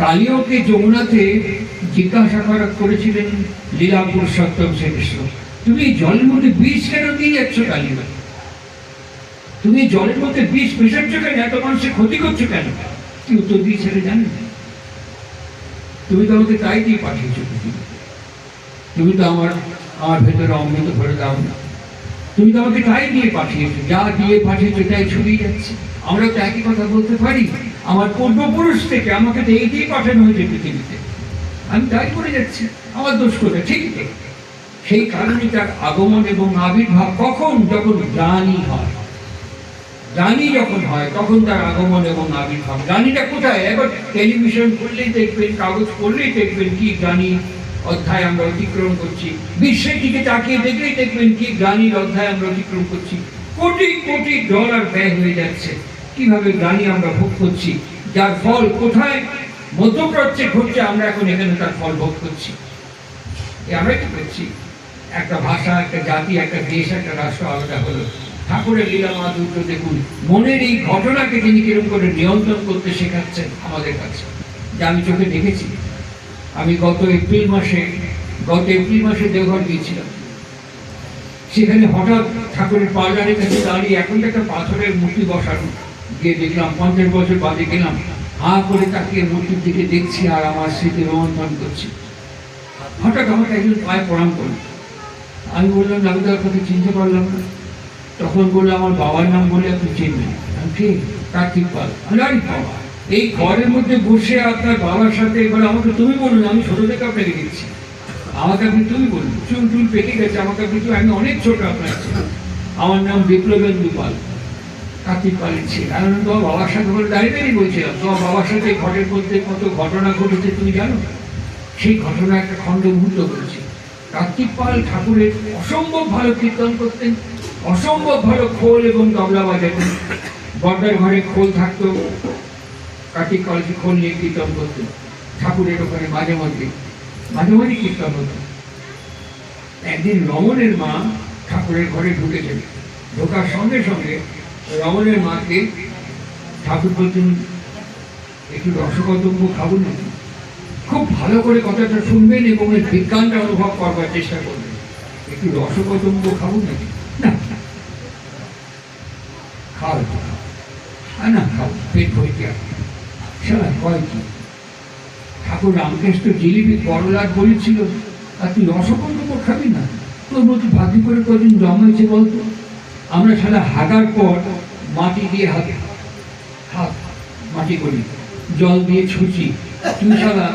কালীয়কে যমুনাতে জিজ্ঞাসা করেছিলেন লীলা পুরুষোত্তম শ্রীকৃষ্ণ, তুমি জলের মধ্যে বিষ কেন দিয়ে যাচ্ছ কালীয়? তুমি জলের মধ্যে বিষ মেশাচ্ছ কেন? এত মানুষের ক্ষতি করছো কেন? কি উত্তর দিয়েছিলে জানেন? তুমি তো আমাকে তাই দিয়ে পাঠিয়েছো পৃথিবীতে, তুমি তো আমার ভেতরে অমৃত ভরে দাও না, তুমি তো আমাকে তাই দিয়ে পাঠিয়েছো, যা দিয়ে পাঠিয়েছো তাই ছড়িয়ে যাচ্ছে। আমরা তো একই কথা বলতে পারি, আমার পূর্বপুরুষ থেকে আমাকে তো এই দিয়ে পাঠানো হয়েছে পৃথিবীতে, আমি তাই করে যাচ্ছি, আমার দোষ করে ঠিক নেই। সেই কারণে তার আগমন এবং আবির্ভাব কখন? যখন জ্ঞানী হয়। জ্ঞানী যখন হয় তখন তার আগমন এবং আবির্ভাব। জ্ঞানীটা কোথায়? এবার টেলিভিশন করলেই দেখবেন, কাগজ পড়লেই দেখবেন কি জ্ঞানী অধ্যায় আমরা অতিক্রম করছি, বিশ্বের দিকে তাকিয়ে দেখলেই দেখবেন কি জ্ঞানীর অধ্যায় আমরা অতিক্রম করছি। কোটি কোটি ডলার ব্যয় হয়ে যাচ্ছে, কিভাবে জ্ঞানী আমরা ভোগ করছি, যার ফল কোথায়? মধ্যপ্রাচ্যে ঘটছে, আমরা এখন এখানে তার ফল ভোগ করছি। আমরা কি করছি? একটা ভাষা, একটা জাতি, একটা দেশ, একটা রাষ্ট্র আলাদা হলো। ঠাকুরের লীলা মাধুর্য দেখুন, মনের এই ঘটনাকে তিনি কিরকম করে নিয়ন্ত্রণ করতে শেখাচ্ছেন আমাদের কাছে, যা আমি চোখে দেখেছি। আমি গত এপ্রিল মাসে দেওঘর গিয়েছিলাম। সেখানে হঠাৎ ঠাকুরের পার্লারের কাছে দাঁড়িয়ে এখন একটা পাথরের মূর্তি বসানো, গিয়ে দেখলাম 50 বছর বাদে গেলাম, হা করে তাকিয়ে মূর্তির দিকে দেখছি আর আমার স্মৃতি রোমন্থন করছি। হঠাৎ আমাকে একজন পায়ে প্রণাম করল। আমি বললাম আমি তো আপনাকে চিনতে পারলাম না। তখন বললো আমার বাবার নাম বলে আপনি চিনবেন? ঠিক, কার্তিক পাল। বাবা, এই ঘরের মধ্যে বসে আপনার বাবার সাথে এবার আমাকে তুমি বলুন, আমি ছোট থেকে আপনাকে দেখছি, আমাকে আপনি তুমি বলুন, চুল টুল পেকে গেছে, আমাকে আপনি আমি অনেক ছোট আপনার ছিলাম। আমার নাম বিপ্লবেন্দু পাল, কার্তিক পালের ছিল। আমি তোমার বাবার সাথে বলে দাঁড়িয়ে বলছিলাম, তোমার বাবার সাথে ঘরের মধ্যে কত ঘটনা ঘটেছে তুমি জানো? সেই ঘটনা একটা খণ্ড মুহূর্ত বলছি। কার্তিক পাল ঠাকুরের অসম্ভব ভালো কীর্তন করতেন, অসম্ভব ভালো খোল এবং তবলা বাজাতেন। বর্দার ঘরে খোল থাকতো, কার্তিক পাল খোল নিয়ে কীর্তন করতেন। ঠাকুরের ওখানে মাঝে মাঝে কীর্তন হতো। একদিন রমণের মা ঠাকুরের ঘরে ঢুকেছেন, ঢোকার সঙ্গে সঙ্গে রমণের মাকে ঠাকুর বলতেন একটু রসকদম্ব খাবো নাকি? খুব ভালো করে কথাটা শুনবেন এবং এর বিজ্ঞানটা অনুভব করবার চেষ্টা করবেন। একটু রসকদম্ব খাবো নাকি? না, খাও না, খাও, পেট ভরিতে সেটা কয় কি? ঠাকুর রামকৃষ্ণ জিলিপি করলার বলেছিল, আর তুই রসকদম্ব খাবি না? তোর মতো ভাগ্য করে কদিন জন্মেছে বলতো? আমরা সারা হাগার পর মাটি দিয়ে হাত মাটি করি, জল দিয়ে ছুঁচি। তুই সারা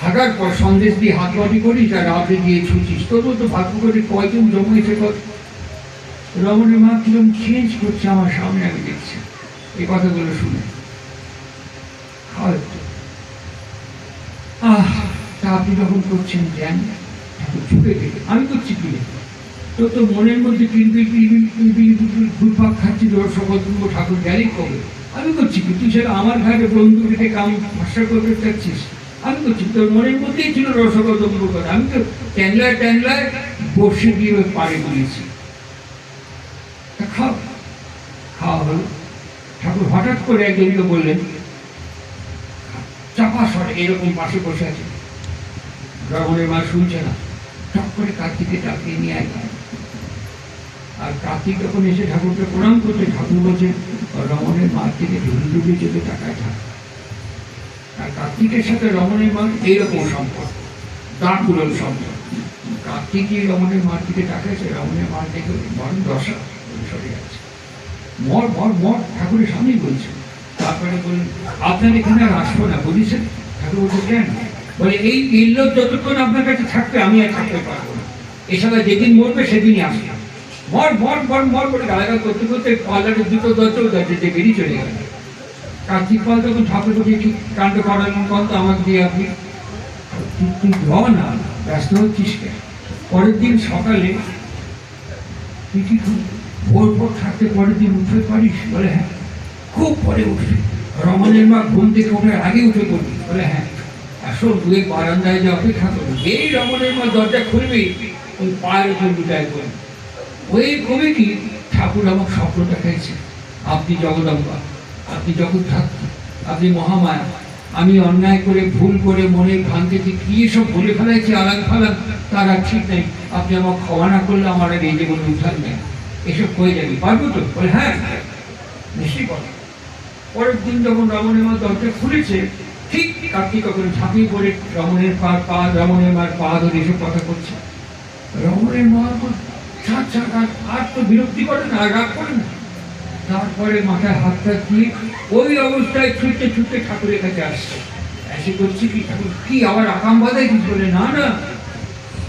হাগার পর সন্দেশ দিয়ে হাত মাটি করিস আর রাতে দিয়ে ছুঁচিস। তোর মতো ভাগ্য করে কয়জন জন্মেছে কত? রমণের মা কিরম চেঞ্জ করছে আমার সামনে, আমি দেখছি এই কথাগুলো শুনে। তা আপনি যখন করছেন জ্ঞান, ঝুঁকে থেকে আমি করছি কি? তোর তো মনের মধ্যে ঘুরপাক খাচ্ছি, রসকদম্ব ঠাকুর জ্ঞানী কবে? আমি করছি কি? তুই সেটা আমার ঘাটে বন্ধু কেটে কাম ভাষা করতে চাচ্ছিস? আমি বলছি তোর মনের মধ্যেই ছিল রসকদম্ব কথা, আমি তো ট্যাংলায় ট্যাংলায় বসে দিয়ে ওই পাড়ে দিয়েছি। খাও, খাওয়া হলো। ঠাকুর হঠাৎ করে একজনকে বললেন, চাপা স্বরে এরকম পাশে বসে আছে, রমণের মা শুনছে না, টক করে কার্তিককে ডাকিয়ে নিয়ে আয়। আর কার্তিক যখন এসে ঠাকুরকে প্রণাম করছে, ঠাকুর বলছে রমণের মার থেকে ঢুলি ঢুলি চলে টাকায় থাক। আর কার্তিকের সাথে রমণের মার এইরকম সম্পর্ক, দাঁড় সম্পর্ক। কার্তিকই রমণের মার থেকে টাকাইছে, রমণের মার থেকে বরং দশা সরে যাচ্ছে। মর মর মর ঠাকুরের সামনেই বলছে। তারপরে বললেন আপনার এখানে আর আসবো না, বলেছেন। ঠাকুর বলছে কেন? বলে এই লোক যতক্ষণ আপনার কাছে থাকবে আমি আর থাকতে পারবো না, এসব যেদিন মরবে সেদিনই আসবে। মর মর মর মর করে গালাগাল করতে করতে পাল্লাটের দুটো দরজা বেরিয়ে চলে গেল। কার্তিক পাল তখন ঠাকুর বলছে কি কাণ্ড করালেন কত আমাকে দিয়ে আপনি, তুই না ব্যস্ত হচ্ছিস কেন? পরের দিন সকালে তুই কি ভোর ভোর থাকতে পরের দিন উঠতে পারিস? বলে হ্যাঁ। খুব পরে উঠবি, রমণের মা ঘুম থেকে ওঠার আগে উঠে পড়বি? বলে হ্যাঁ। আসল দুয়ে বারান্দায় যে অপেক্ষা করবি, এই রমণের মা দরজা খুলবি, ওই পায়ের উপর লুটায় করবি। ওই কবি কি ঠাকুর আমার স্বপ্ন দেখাইছে, আপনি জগদম্বা, আপনি জগদ্ধাত্রী, আপনি মহামায়া, আমি অন্যায় করে ভুল করে মনের ভ্রান্তিতে কি সব বলে ফেলাইছি আলান ফালান, তার আর ঠিক নেই। আপনি আমার ক্ষমা না করলে আমার আর এই জীবনে উঠান নেই, এসব হয়ে যাবে, পারবো তো? বলে হ্যাঁ নিশ্চয়ই পারবো। পরের দিন যখন রমণের মা দরজা খুলেছে, ঠিক কার্তিক তখন ঝাঁপিয়ে পড়ে রমণের মার পা ধরে এসব কথা করছে। রমণের মা আর তো বিরক্তি করে না, রাগ করে না। তারপরে মাথায় হাতটা দিয়ে ওই অবস্থায় ছুটতে ছুটতে ঠাকুরের কাছে আসছে। এসে করছি কি ঠাকুর কি আবার আকাম বাধাই কিছু? বলে না না,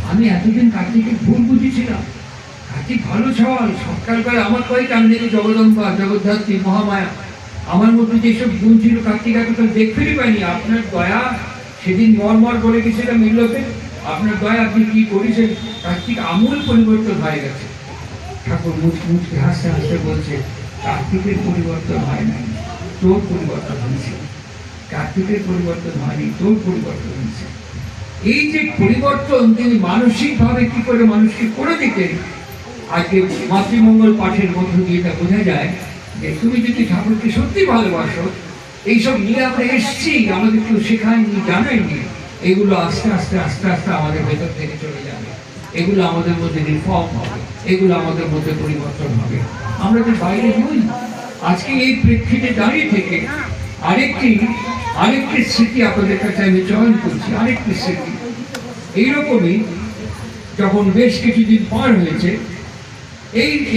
আমি এতদিন কার্তিকের ভুল বুঝেছিলাম। কার্তিক ভালো সওয়াল, সকালবেলা আমার কয়েক কান থেকে জগদম্বা, জগদ্ধাত্রী, মহামায়া, আমার মধ্যে যেসব গুণ ছিল কার্তিক এত দেখতেই পাইনি। আপনার দয়া সেদিন মরমর বলে গেছিলাম মিলতে, আপনার দয়া আপনি কি করেছেন, কার্তিক আমূল পরিবর্তন হয়ে গেছে। ঠাকুর মুচকে হাসতে হাসতে বলছে কার্তিকের পরিবর্তন হয় নাই, তোর পরিবর্তন হয়েছে। কার্তিকের পরিবর্তন হয়নি, তোর পরিবর্তন হয়েছে। এই যে পরিবর্তন তিনি মানসিকভাবে কি করে মানুষকে করে দিতেন, আজকে মাতৃমঙ্গল পাঠের মধ্য দিয়ে এটা বোঝা যায় যে তুমি যদি ঠাকুরকে সত্যি ভালোবাসো, এইসব নিয়ে আমরা এসছি, আমাদের কেউ শেখায়নি, জানায়নি, এগুলো আস্তে আস্তে আস্তে আস্তে আমাদের ভেতর থেকে চলে যাবে। এগুলো আমাদের মধ্যে রিফর্ম হবে, এগুলো আমাদের মধ্যে পরিবর্তন হবে। আমরা তো বাইরে নই। আজকে এই প্রেক্ষিতে দাঁড়িয়ে থেকে আরেকটি স্মৃতি আপনাদের কাছে আমি চয়ন করছি, আরেকটি স্মৃতি। এইরকমই যখন বেশ কিছুদিন পার হয়েছে,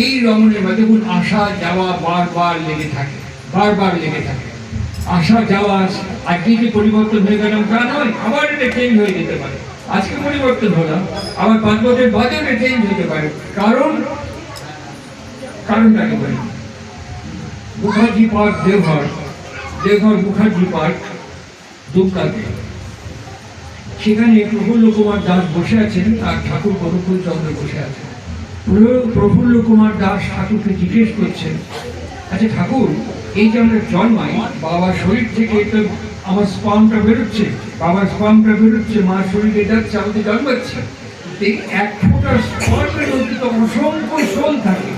এই রমণের মধ্যে দেখুন আসা যাওয়া বারবার লেগে থাকে, আসা যাওয়া। আজকে যে পরিবর্তন হয়ে গেলাম তা নয়, আবার এটা চেঞ্জ হয়ে যেতে পারে। আজকে পরিবর্তন হলাম, আবার 5 বছর বাদে এটা চেঞ্জ হতে পারে। কারণটাকে বলি, মুখার্জি পার্ক দেওঘর মুখার্জি পার্ক দুমকাতে, সেখানে প্রফুল্ল কুমার দাস বসে আছেন আর ঠাকুর অনুকূল চন্দ্র বসে আছেন। প্রফুল্ল কুমার দাস ঠাকুরকে জিজ্ঞেস করছেন, আচ্ছা ঠাকুর, এই যে আমরা জন্মাই, বাবার শরীর থেকে তো আমার স্পার্মটা বেরোচ্ছে, বাবার স্পার্মটা বেরোচ্ছে, মার শরীরে যাচ্ছে, আমাদের জন্মাচ্ছে। এই এক ফোঁটা স্পার্মের মধ্যে তো অসংখ্য সোল থাকে।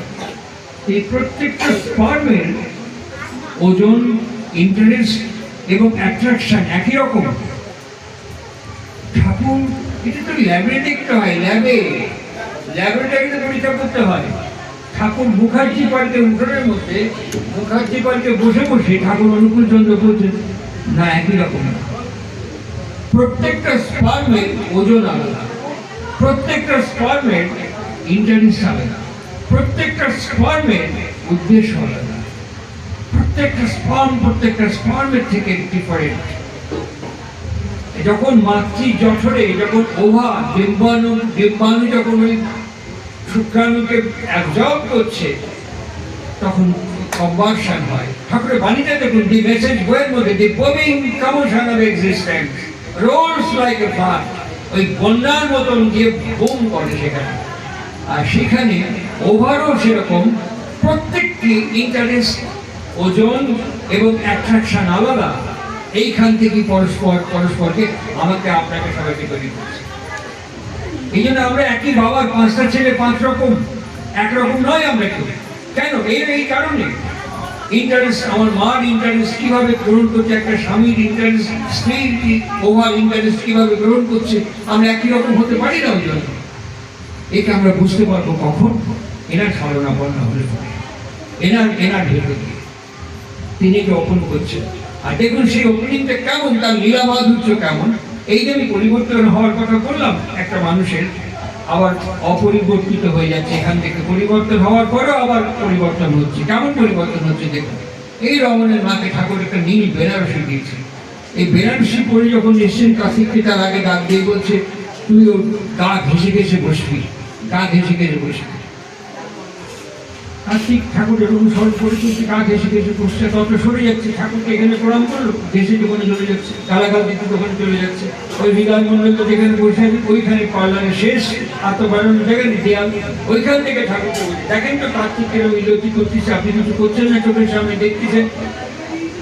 এই প্রত্যেকটা স্পার্মের ওজন, ইন্টারেস্ট এবং অ্যাট্রাকশন একই রকম। ঠাকুর এটা তো ল্যাবে দেখতে হয়, ল্যাবরেটরিতে পরীক্ষা করতে হয়। ঠাকুর মুখার্জি পার্কে উঠোনের মধ্যে মুখার্জি পার্কে বসে বসে ঠাকুর অনুকূল চন্দ্র বলছেন না, একই রকম। প্রত্যেকটা স্পার্মের ওজন আলাদা, প্রত্যেকটা স্পার্মের ইন্টারেস্ট আলাদা, প্রত্যেকটা স্পার্মের উদ্দেশ্য আলাদা, প্রত্যেকটা স্পার্মের থেকে ডিফারেন্ট। যখন মাতৃ জঠরে, যখন ওভা ডিম্বাণু যখন ওই শুক্রাণুকে অ্যাবজর্ব করছে, তখন কনভার্সন হয়। ঠাকুরের বাণীতে দেখুন, দি মেসেজ বইয়ের মধ্যে the booming commotion of existence rolls like a flood, ওই বন্যার মতন গিয়ে বুম করে সেখানে। আর সেখানে ওভারও সেরকম, প্রত্যেকটি ইন্টারেস্ট, ওজন এবং অ্যাট্রাকশন আলাদা। এইখান থেকে পরস্পরকে আমাকে আপনাকে সবাইকে তৈরি করছে। এই জন্য আমরা একই বাবার 5টা ছেলে 5 রকম, একরকম নয় আমরা কেউ। কেন? এই কারণে ইন্টারেস্ট, আমার মার ইন্টারেস্ট কিভাবে গ্রহণ করছে, একটা স্বামীর ইন্টারেস্ট, স্ত্রীর ওভার ইন্টারেস্ট কিভাবে গ্রহণ করছে, আমরা একই রকম হতে পারি না। ওই জন্য এটা আমরা বুঝতে পারবো কখন? এনার স্মরণাপন্ন হলে পরে, এনার ভেতর দিয়ে তিনি যে ওপেন করছেন। আর দেখুন সেই ওপেনিংটা কেমন, তার লীলা মাধুর্য কেমন। এই যে আমি পরিবর্তন হওয়ার কথা বললাম, একটা মানুষের আবার অপরিবর্তিত হয়ে যাচ্ছে, এখান থেকে পরিবর্তন হওয়ার পরেও আবার পরিবর্তন হচ্ছে। কেমন পরিবর্তন হচ্ছে দেখুন। এই রমণের মাকে ঠাকুর একটা নীল বেনারসি দিয়েছে। এই বেনারসি পরে যখন এসছেন কাশিকে, তার আগে ডাক দিয়ে বলছে, তুই ওর গা ঘেসে ঘেসে বসবি, গা ঘেসে ঘেসে বসবি। কার্তিক ঠাকুরের অনুসরণ করে চলছে, গা ঘেসে ঘেসে বসছে, তত সরে যাচ্ছে। ঠাকুরকে এখানে প্রণাম করলো, ঘেসে দোকানে চলে যাচ্ছে, গালাগাল দিতে দোকানে চলে যাচ্ছে। ওই হৃদয় মন্ডল যেখানে বসে আছে ওইখানে পার্লারে শেষ, আর তো বাড়ানো জায়গায় দেয়াল, ওইখান থেকে ঠাকুরকে বলছে, দেখেন তো কার্তিকের মিলতি করতেছে, আপনি কিছু করছেন না, চোখের সামনে দেখতেছেন।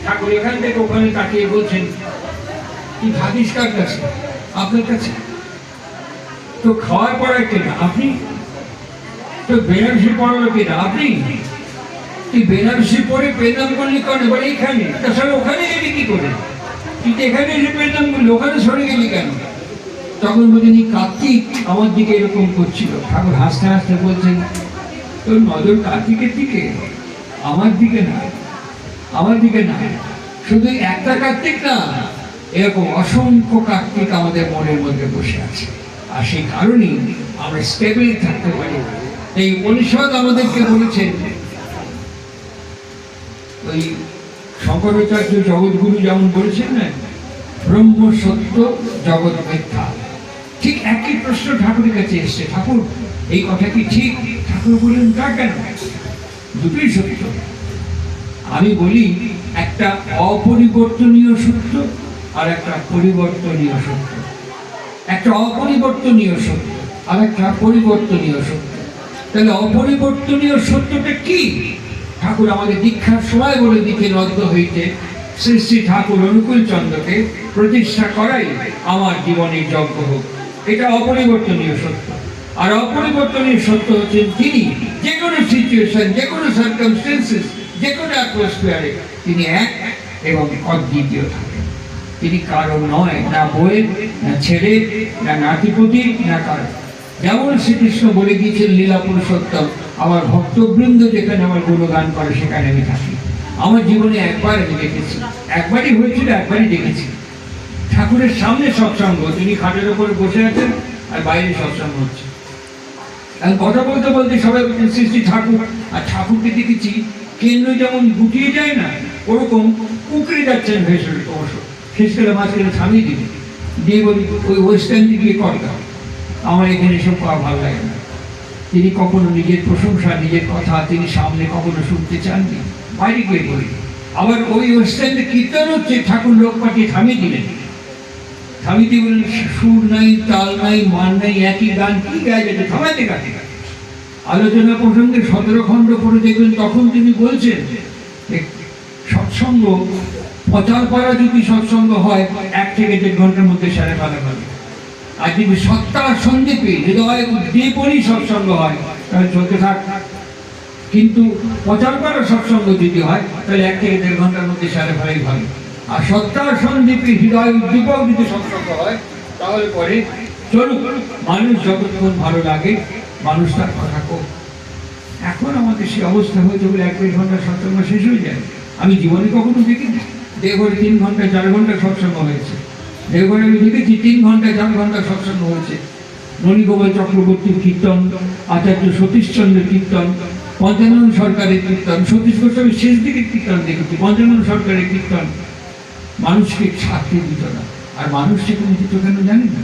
ঠাকুর এখান থেকে ওখানে তাকিয়ে বলছেন, কি ভাবিস কার কাছে? আপনার কাছে। তো খাওয়ার পড়ায় কেনা আপনি, তো বেনারসি পড়ালো কেনা আপনি, তুই বেনারসি পরে পেনাম করলি কেন? এবার এইখানে, তাছাড়া ওখানে গেলি কি করে? তুই এখানে এসে পেনাম করলি, ওখানে সরে গেলি কেন? তখন বলছেন, কার্তিক আমার দিকে এরকম করছিল। ঠাকুর হাসতে হাসতে বলছেন, তোর নজর কার্তিকের দিকে, আমার দিকে না, আমার দিকে না। শুধু একটা কার্তিক না, এরকম অসংখ্য কার্তিক আমাদের মনের মধ্যে বসে আছে। আর সেই কারণেই আমরা স্টেবল থাকতে পারি। এই উপনিষদ আমাদেরকে বলেছেন, ওই শঙ্করাচার্য জগৎগুরু যেমন বলেছেন না, ব্রহ্ম সত্য জগৎ মিথ্যা। ঠিক একই প্রশ্ন ঠাকুরের কাছে এসছে, ঠাকুর এই কথা কি ঠিক? ঠাকুর বললেন, তা কেন? দুটোই সত্য। আমি বলি, একটা অপরিবর্তনীয় সত্য আর একটা পরিবর্তনীয় সত্য। একটা অপরিবর্তনীয় সত্য আর একটা পরিবর্তনীয় সত্য। তাহলে অপরিবর্তনীয় সত্যটা কি? ঠাকুর আমাদের দীক্ষার সময় বলে দিকে নদ্য হইতে শ্রী শ্রী ঠাকুর অনুকূল চন্দ্রকে প্রতিষ্ঠা করাই আমার জীবনের যজ্ঞ হোক। এটা অপরিবর্তনীয় সত্য। আর অপরিবর্তনীয় সত্য হচ্ছেন তিনি, যে কোনো সিচুয়েশন, যে কোনো সার্কামস্টেন্সেস, যে কোনো অ্যাটমসফিয়ারে তিনি এক এবং অদ্বিতীয় থাকেন। তিনি কারো নয়, না বইয়ের, না ছেলে, না নাতিপতি, না কারো। যেমন শ্রীকৃষ্ণ বলে গিয়েছেন লীলা পুরুষোত্তম, আমার ভক্তবৃন্দ যেখানে আমার গুণগান করে সেখানে আমি থাকি। আমার জীবনে একবার আমি দেখেছি, একবারই হয়েছিল, একবারই দেখেছি। ঠাকুরের সামনে সৎসঙ্গ, তিনি খাটের ওপরে বসে আছেন আর বাইরে সৎসঙ্গ হচ্ছে। আমি কথা বলতে বলতে সবাই বলছেন শ্রী শ্রী ঠাকুর। আর ঠাকুরকে দেখেছি কেন্দ্র যেমন গুটিয়ে যায় না, ওরকম কুকড়ে যাচ্ছেন ভেসরে অবশ্য। শেষ করে মাঝখানে থামিয়ে দিবি, দিয়ে বলি ওই ওয়েস্টার্ন গিয়ে করতে, আমার এখানে এসব করা ভালো লাগে না। তিনি কখনো নিজের প্রশংসা, নিজের কথা তিনি সামনে কখনো শুনতে চাননি, বাইরে গিয়ে বলি। আবার ওই ওয়েস্টার্নে কীর্তন হচ্ছে, ঠাকুর লোক পাঠিয়ে থামিয়ে দিলেন। থামিয়ে দিয়ে বললেন, সুর নাই, তাল নাই, মান নাই, একই গান কি গায়ে যেতে, থামাইতে গাতে গাতে। আলোচনা প্রসঙ্গে 17 খণ্ড পড়ে দেখবেন, তখন তিনি বলছেন সৎসঙ্গ, পচারপাড়া যদি সৎসঙ্গ হয় 1 থেকে 1.5 ঘন্টার মধ্যে সেরে ফেলা হবে। আর যদি সত্তার সন্দীপে হৃদয় উদ্দীপনই সৎসঙ্গ হয় তাহলে চলতে থাক। কিন্তু পচারপাড়া সৎসঙ্গ যদি হয় তাহলে 1 থেকে 1.5 ঘন্টার মধ্যে সেরে ফেলাই ভালো। আর সত্তার সন্দীপে হৃদয় উদ্দীপক যদি সৎসঙ্গ হয় তাহলে পরে চলুক, মানুষ যতক্ষণ ভালো লাগে মানুষ তার কথা কো। এখন আমাদের সে অবস্থা হয়েছে বলে 1-1.5 ঘন্টার সৎসঙ্গ শেষ হয়ে যায়। আমি জীবনে কখনো দেখিনি দেওঘরে 3 ঘন্টা 4 ঘন্টা সৎসঙ্গ হয়েছে। দেওঘরে আমি দেখেছি 3 ঘন্টা 4 ঘন্টা সৎসঙ্গ হয়েছে। ননীগোপাল চক্রবর্তীর কীর্তন, আচার্য সতীশচন্দ্রের কীর্তন, পঞ্চানন সরকারের কীর্তন, সতীশ গোস্বামীর শেষ দিকের কীর্তন দেখেছি, পঞ্চানন সরকারের কীর্তন। মানুষকে ছাড়তে দিত না। আর মানুষ সেখানে দিত কেন জানি না,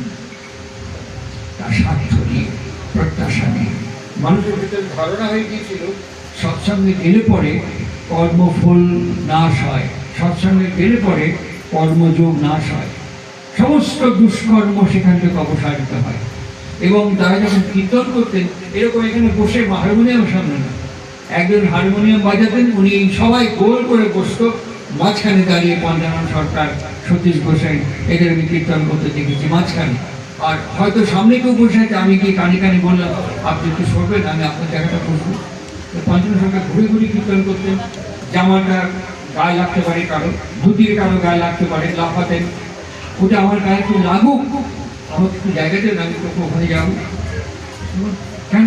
তার স্বার্থ নিয়ে, প্রত্যাশা নিয়ে। মানুষের ভিতরে ধারণা হয়ে গিয়েছিল সৎসঙ্গে গেলে পরে কর্মফল নাশ হয়, সৎসঙ্গে গেলে পরে কর্মযোগ নাশ হয়, সমস্ত দুষ্কর্ম সেখান থেকে অপসারিত হয়। এবং তারা যখন কীর্তন করতেন এরকম এখানে বসে হারমোনিয়াম সামনে না, একজন হারমোনিয়াম বাজাতেন, উনি সবাই গোল করে বসত, মাঝখানে দাঁড়িয়ে পঞ্চানন সরকার সতীশ গোসাই, এদের আমি কীর্তন করতে দেখেছি মাঝখানে। আর হয়তো সামনে কেউ বসে আছে, আমি গিয়ে কানে কানে বললাম আপনি একটু সরবেন, আমি আপনার জায়গাটা বসবো। পঞ্চম সরকার ঘুরে ঘুরে কীর্তন করতেন, জামাটা গায়ে লাগতে পারে কারো, ধুতির কারো গায়ে লাগতে পারে, লাফাতেন। ওটা আমার গায়ে একটু লাগুক, আমার একটু জায়গা দেন, আমি তো ওখানে যাবো। কেন?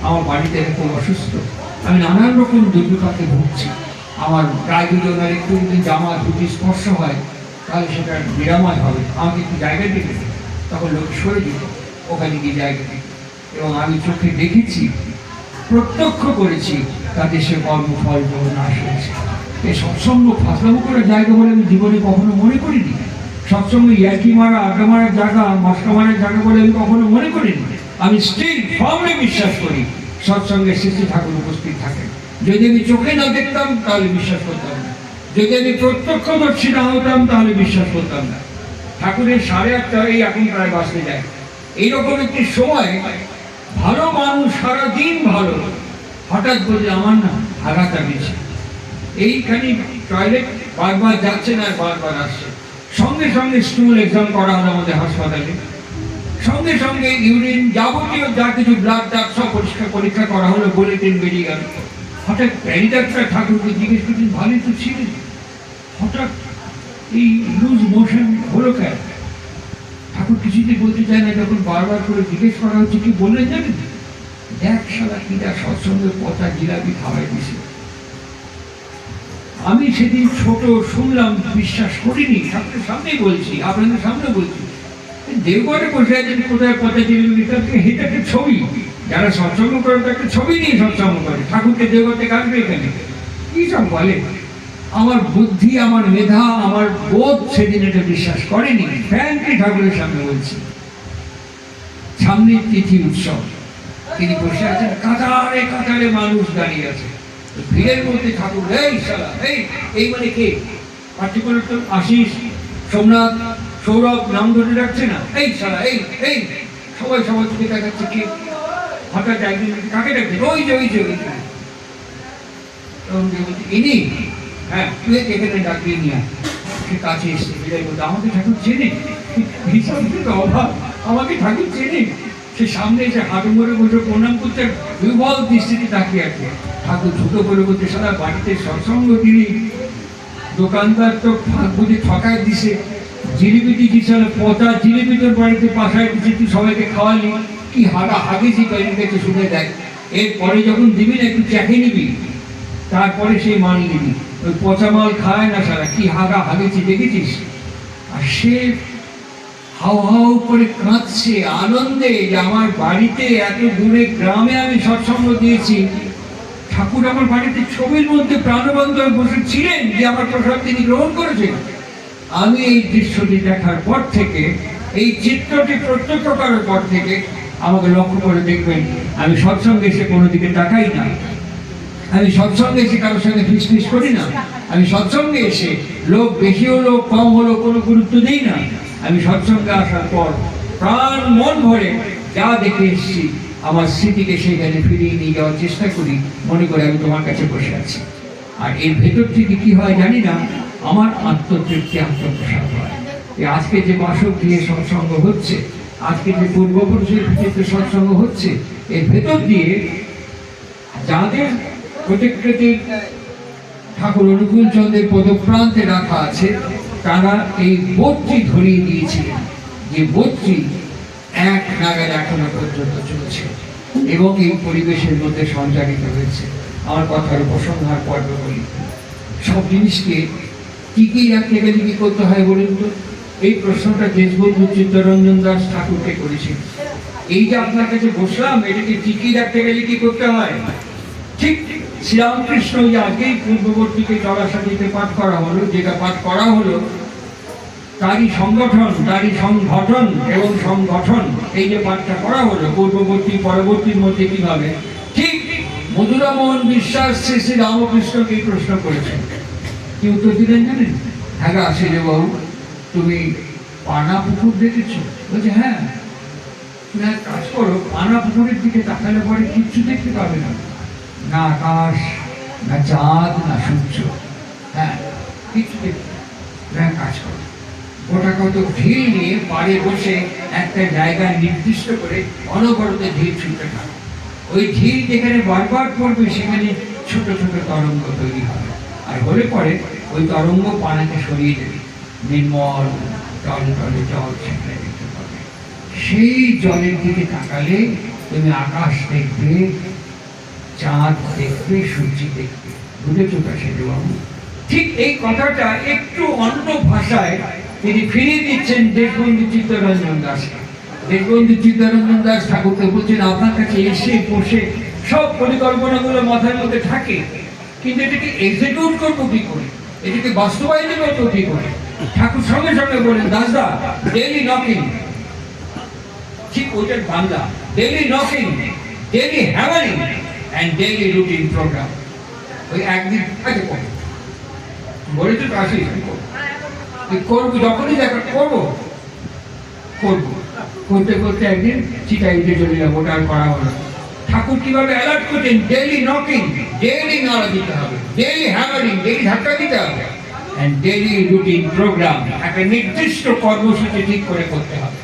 আমার বাড়িতে এরকম অসুস্থ, আমি নানান রকম দুর্বিপাকে ভুগছি, আমার গায়ে যদি ওনার একটু যদি জামা ধুতি স্পর্শ হয় তাহলে সেটা নিরাময় হবে, আমাকে একটু জায়গা দিতে। তখন লোক সরে যেত, ওখানে গিয়ে জায়গা দিত। এবং আমি চোখে দেখেছি, প্রত্যক্ষ করেছি, তাদের সে কর্মফল যেমন নাশ হয়েছে। এই সৎসঙ্গ ফাঁসলামো করার জায়গা বলে আমি জীবনে কখনো মনে করিনি। সৎসঙ্গ ইয়াকি মারা, আড্ডা মারার জায়গা, মশলা মারার জায়গা বলে আমি কখনো মনে করিনি। আমি স্টিল ফার্মলি বিশ্বাস করি সৎসঙ্গে শ্রী শ্রী ঠাকুর উপস্থিত থাকেন। যদি আমি চোখে না দেখতাম তাহলে বিশ্বাস করতাম না, যদি আমি প্রত্যক্ষদর্শী না হতাম তাহলে বিশ্বাস করতাম না। ঠাকুরের 8:30 এই এখন প্রায় বাঁচতে যায়। এইরকম একটি সময় ভালো মানুষ সারাদিন ভালো, হঠাৎ বলে আমার না আঘাত দিয়েছে, এইখানে টয়লেট বারবার যাচ্ছেন আর বারবার আসছে। সঙ্গে সঙ্গে স্টুল এক্সাম করা হলো আমাদের হাসপাতালে, সঙ্গে সঙ্গে ইউরিন যাবতীয় যা কিছু ব্লাড ডাক সব পরীক্ষা করা হলো, বুলেটিন বেরিয়ে গেল। হঠাৎ প্যারিডাক্তার ঠাকুরকে জিজ্ঞেস করছেন ভালোই তো ছিলেন, হঠাৎ এই লুজ মোশন হলো কেন? ঠাকুর কিছুতে বলতে চায় না, যখন বারবার করে জিজ্ঞেস করা হচ্ছে কি বললেন জানেন? এক সালা কিনা সৎসঙ্গে পচা জিলাপি খাওয়াই দিছে। আমি সেদিন ছোট শুনলাম, বিশ্বাস করিনি, ঠাকুরের সামনেই বলছি, আপনাদের সামনে বলছি। দেওঘরে বসে আছেন, কোথায় পচা জিলাপি, এটা একটা ছবি। যারা সৎসঙ্গ করে একটা ছবি নিয়ে সৎসঙ্গ করে, ঠাকুরকে দেওঘর থেকে আসবে এখানে কি সব বলে। আমার বুদ্ধি, আমার মেধা, আমার বোধ সেদিন এটা বিশ্বাস করেনি। ফ্র্যাঙ্কলি ঠাকুরের সামনে বলছি, সামনে তিথি উৎসব, তিনি বসে আছেন, কাতারে কাতারে মানুষ দাঁড়িয়ে আছে, ভিড়ের মধ্যে ঠাকুর এই শালা এই মানে কে? পার্টিকুলার তো আশিস, সোমনাথ, সৌরভ নাম ধরে রাখছে না, এই শালা এই সবাই সবার দিকে দেখাচ্ছে কে? হঠাৎ একদিন কাকে ডাকছে? ওই যে ইনি, হ্যাঁ তুই এখানে ডাকিয়ে নিয়ে সে কাছে এসে আমাকে ঠাকুর চেনে, ভীষণ অভাব, আমাকে ঠাকুর চেনে। সে সামনে এসে হাঁটু মরে বসে প্রণাম করতে, বিবল দৃষ্টিতে তাকিয়ে আছে। ঠাকুর ছোট করে বলতে, সারা বাড়িতে সৎসঙ্গ দিলি, দোকানদার তো বুঝি ঠকায় দিছে, জিলিপিটি দিছে, পচা জিলিপি তোর বাড়িতে পাশায় দিচ্ছে, তুই সবাইকে খাওয়ালি, কি হাগা হাগেছি বাইরের কাছে শুনে দেখ। এরপরে যখন দিবি না একটু চেখে নিবি, তারপরে সেই মাল নিবি। ওই পচা মাল খায় না সারা, কি হাগা হাগেছি দেখেছিস? আর সে হাউ হাউ করে কাঁদছে আনন্দে যে আমার বাড়িতে এত দূরে গ্রামে আমি সৎসঙ্গ দিয়েছি, ঠাকুর আমার বাড়িতে ছবির মধ্যে প্রাণবন্ত বসে ছিলেন, যে আমার প্রসাদ তিনি গ্রহণ করেছেন। আমি এই দৃশ্যটি দেখার পর থেকে, এই চিত্রটি প্রত্যক্ষ করার পর থেকে আমাকে লক্ষ্য করে দেখবেন, আমি সৎসঙ্গে এসে কোনো দিকে তাকাই না, আমি সৎসঙ্গে এসে কারোর সঙ্গে ফিস করি না, আমি সৎসঙ্গে এসে লোক বেশি হলো কম হলো কোনো গুরুত্ব দিই না। আমি সৎসঙ্গে আসার পর প্রাণ মন ভরে যা দেখে এসেছি আমার স্মৃতিকে সেখানে ফিরিয়ে নিয়ে যাওয়ার চেষ্টা করি, মনে করে আমি তোমার কাছে বসে আছি। আর এর ভেতর থেকে কি হয় জানি না, আমার আত্মতৃপ্তি, আত্মপ্রসাদ হয়। আজকে যে বাসক দিয়ে সৎসঙ্গ হচ্ছে, আজকে যে পূর্বপুরুষের ভিত্তিতে সৎসঙ্গ হচ্ছে, এর ভেতর দিয়ে যাদের প্রতিকৃতি ঠাকুর অনুকূল চন্দ্রের পদপ্রান্তে রাখা আছে, তারা এই বোধটি ধরিয়ে দিয়েছিলেন, যে বোধটি এক নাগারে এখনো পর্যন্ত চলছে এবং এই পরিবেশের মধ্যে সঞ্চারিত হয়েছে। আমার কথার উপসংহার পর্ব বলি, সব জিনিসকে টিকিয়ে রাখতে গেলে কি করতে হয় বলুন তো? এই প্রশ্নটা দেশবন্ধু চিত্তরঞ্জন দাস ঠাকুরকে করেছেন। এই যে আপনার কাছে বসলাম, এটাকে টিকিয়ে রাখতে গেলে কি করতে হয়? ঠিক শ্রীরামকৃষ্ণ যে আগেই পূর্ববর্তীকে জলাশাটিতে পাঠ করা হলো, যেটা পাঠ করা হলো তারই সংগঠন, তারই সংগঠন এবং সংগঠন, এই যে পাঠটা করা হলো পূর্ববর্তী পরবর্তীর মধ্যে কিভাবে, ঠিক মধুরামোহন বিশ্বাস শ্রী শ্রী রামকৃষ্ণকে প্রশ্ন করেছেন। কি উত্তর দিলেন জানেন? হ্যাঁ আসলে বাবু, তুমি পানা পুকুর দেখেছো? বলছে হ্যাঁ। তুমি এক কাজ করো, পানা পুকুরের দিকে তাকালে পরে কিচ্ছু দেখতে পাবে না, না আকাশ, না চাঁদ, না সূর্য, হ্যাঁ কিচ্ছু দেখতে। কাজ করো, গোটা কত ঢিল নিয়ে পাড়ে বসে একটা জায়গায় নির্দিষ্ট করে অনবরত ঢিল ছুটতে থাকো। ওই ঢিল যেখানে বারবার পড়বে সেখানে ছোট ছোট তরঙ্গ তৈরি হবে, আর হলে পরে ওই তরঙ্গ পানাকে সরিয়ে দেবে, নির্মল টলে টলে জল সেখানে দেখতে পাবে। সেই জলের দিকে তাকালে তুমি আকাশ দেখবে, চাঁদ দেখবে, সূর্য দেখবে। বুঝেছো তা সেজবাবু? ঠিক এই কথাটা একটু অন্য ভাষায় তিনি ফিরিয়ে দিচ্ছেন দেশবন্ধু চিত্তরঞ্জন দাসকে। দেশবন্ধু চিত্তরঞ্জন দাস ঠাকুরকে বলছেন, আপনার কাছে এসে বসে সব পরিকল্পনাগুলো মাথার মধ্যে থাকে, কিন্তু এটাকে এক্সিকিউট করবো কি করে, এটাকে বাস্তবায়ন করবো কি করে? ঠাকুর সঙ্গে সঙ্গে বলেন, দাসদা, ডেইলি নকিং, ঠিক ওইটার Bangla, daily knocking, daily hammering and daily routine programme. ওই একদিন আগে করবো বলেছে তো, আসি করবো, যখনই দেখা করবো করবো, করতে করতে একদিন চিটাইতে চলে যাবো, ওটা আর করা হলো। ঠাকুর কিভাবে অ্যালার্ট করছেন, ডেইলি নকিং, ডেইলি নাড়া দিতে হবে, ডেইলি হ্যামারিং, ডেইলি ধাক্কা দিতে হবে, অ্যান্ড ডেইলি রুটিন প্রোগ্রাম, একটা নির্দিষ্ট কর্মসূচি ঠিক করে করতে হবে।